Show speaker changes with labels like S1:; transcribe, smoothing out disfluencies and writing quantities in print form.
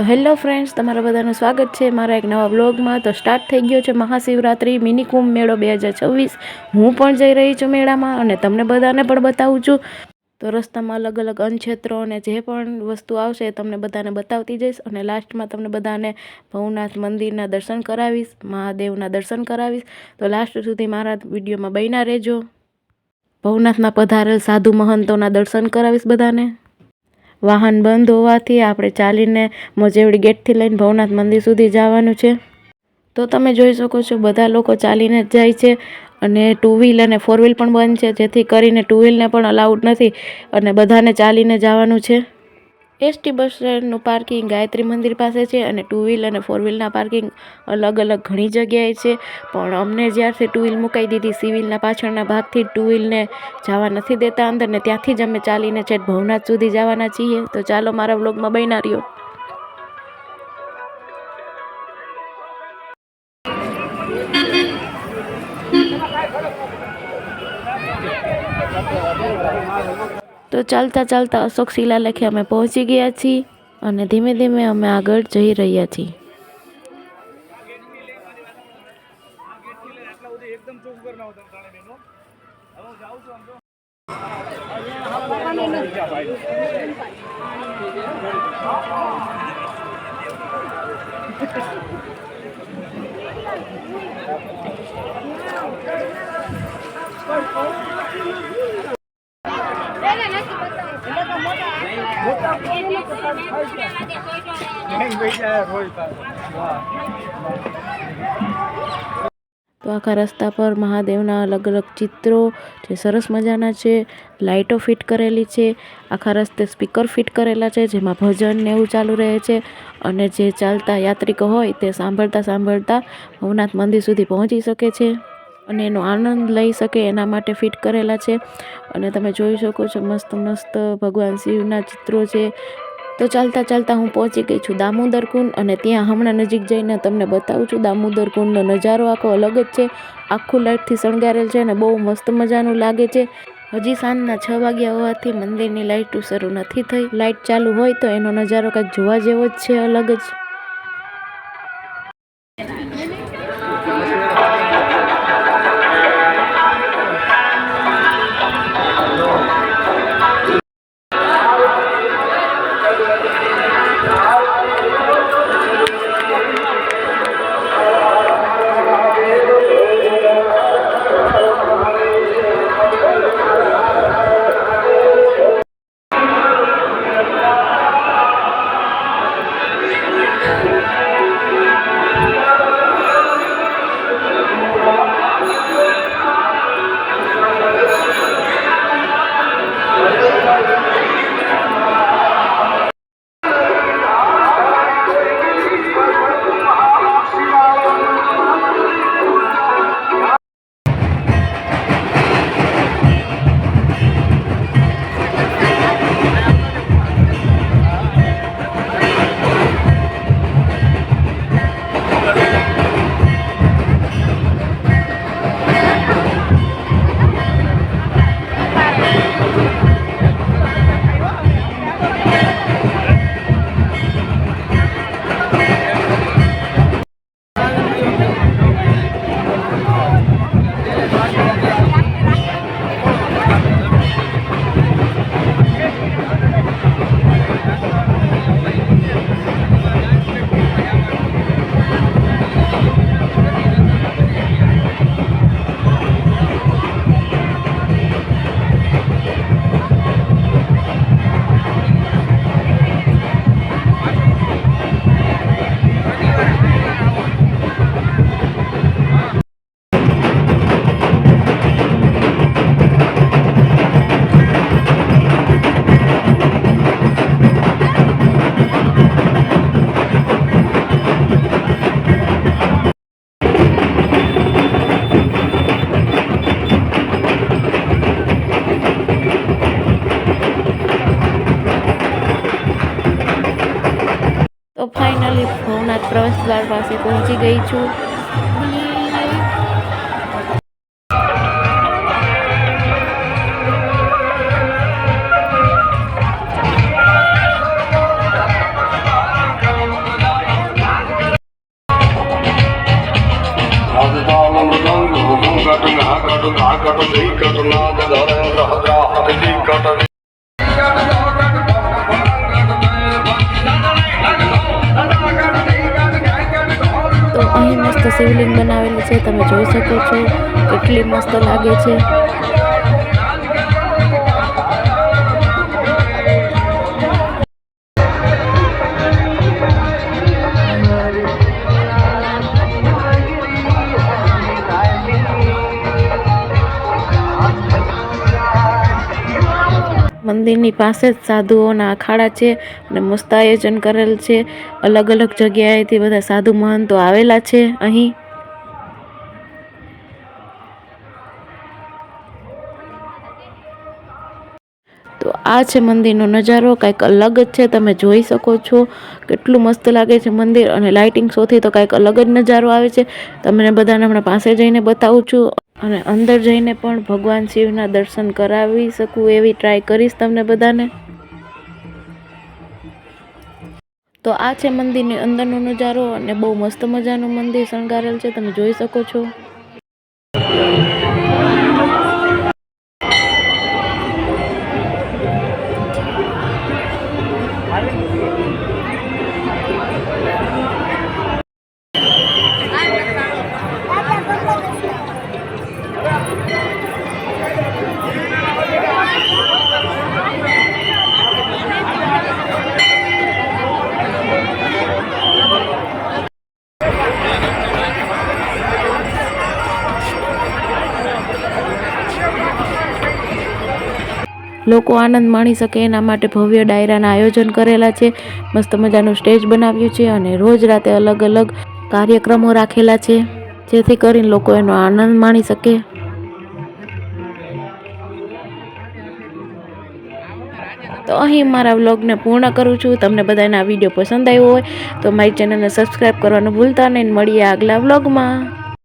S1: તો hello friends, તમારા બધાનું સ્વાગત છે મારા એક નવા વ્લોગમાં। તો સ્ટાર્ટ થઈ ગયો છે મહાશિવરાત્રિ મિની કુંભ મેળો 2026। હું પણ જઈ રહી છું મેળામાં અને તમને બધાને પણ બતાવું છું। તો રસ્તામાં અલગ અલગ અન્નક્ષેત્રો અને જે પણ વસ્તુ આવશે તમને બધાને બતાવતી જઈશ અને લાસ્ટમાં તમને બધાને ભવનાથ મંદિરના દર્શન કરાવીશ, મહાદેવના દર્શન કરાવીશ। તો લાસ્ટ સુધી મારા વિડીયોમાં બન્યા રહેજો। ભવનાથમાં પધારેલ સાધુ મહંતોના દર્શન કરાવીશ બધાને। વાહન બંધ હોવાથી આપણે ચાલીને મોજેવડી ગેટથી લઈને ભવનાથ મંદિર સુધી જવાનું છે। તો તમે જોઈ શકો છો બધા લોકો ચાલીને જ જાય છે અને 2 વ્હીલ અને 4 વ્હીલ પણ બંધ છે, જેથી કરીને 2 વ્હીલને પણ અલાઉડ નથી અને બધાને ચાલીને જવાનું છે। એસટી બસ સ્ટેન્ડનું પાર્કિંગ ગાયત્રી મંદિર પાસે છે અને 2 વ્હીલ અને 4 વ્હીલના પાર્કિંગ અલગ અલગ ઘણી જગ્યાએ છે, પણ અમને જ્યારથી 2 વ્હીલ મુકાઈ દીધી સિવિલના પાછળના ભાગથી 2 વ્હીલને જવા નથી દેતા અંદર, ને ત્યાંથી જ અમે ચાલીને છેક ભવનાથ સુધી જવાના છીએ। તો ચાલો મારા વ્લોગમાં બન્યા રહ્યો। તો ચાલતા ચાલતા અશોક શિલાલેખે અમે પહોંચી ગયા છીએ અને ધીમે ધીમે અમે આગળ જઈ રહ્યા છીએ। તો આખા રસ્તા પર મહાદેવના અલગ અલગ ચિત્રો જે સરસ મજાના છે, લાઇટો ફિટ કરેલી છે, આખા રસ્તે સ્પીકર ફિટ કરેલા છે જેમાં ભજન ને એવું ચાલુ રહે છે અને જે ચાલતા યાત્રિકો હોય તે સાંભળતા સાંભળતા ભવનાથ મંદિર સુધી પહોંચી શકે છે અને એનો આનંદ લઈ શકે એના માટે ફિટ કરેલા છે। અને તમે જોઈ શકો છો મસ્ત મસ્ત ભગવાન શિવના ચિત્રો છે। તો ચાલતા ચાલતા હું પહોંચી ગઈ છું દામોદર કુંડ અને ત્યાં હમણાં નજીક જઈને તમને બતાવું છું। દામોદર કુંડનો નજારો આખો અલગ જ છે, આખું લાઇટથી શણગારેલ છે અને બહુ મસ્ત મજાનું લાગે છે। હજી સાંજના 6 વાગ્યા હોવાથી મંદિરની લાઇટો શરૂ નથી થઈ, લાઇટ ચાલુ હોય તો એનો નજારો કંઈક જોવા જેવો જ છે, અલગ જ। તો ફાઇનલી ભવનાથ પ્રવેશ દ્વાર પાસે પહોંચી ગઈ છું। શિવલિંગ બનાવેલું છે, તમે જોઈ શકો છો કેટલી મસ્ત લાગે છે। મંદિરની પાસે જ સાધુઓના અખાડા છે અને મસ્ત આયોજન કરેલ છે। અલગ અલગ જગ્યાએથી બધા સાધુ મહંતો આવેલા છે અહીં। તો આ છે મંદિરનો નજારો, કંઈક અલગ જ છે, તમે જોઈ શકો છો કેટલું મસ્ત લાગે છે મંદિર। અને લાઇટિંગ શોથી તો કંઈક અલગ જ નજારો આવે છે। તમને બધાને હમણાં પાસે જઈને બતાવું છું અને અંદર જઈને પણ ભગવાન શિવના દર્શન કરાવી શકું એવી ટ્રાય કરીશ તમને બધાને। તો આ છે મંદિરની અંદરનો નજારો અને બહુ મસ્ત મજાનું મંદિર શણગારેલ છે, તમે જોઈ શકો છો। લોકો આનંદ માણી શકે એના માટે ભવ્ય ડાયરાના આયોજન કરેલા છે। મસ્ત મજાનું સ્ટેજ બનાવ્યું છે અને રોજ રાતે અલગ અલગ કાર્યક્રમો રાખેલા છે, જેથી કરીને લોકો એનો આનંદ માણી શકે। તો અહીં મારા વ્લોગને પૂર્ણ કરું છું। તમને બધાને આ વિડીયો પસંદ આવ્યો હોય તો મારી ચેનલને સબસ્ક્રાઈબ કરવાનું ભૂલતા નહીં। મળીએ આગલા વ્લોગમાં।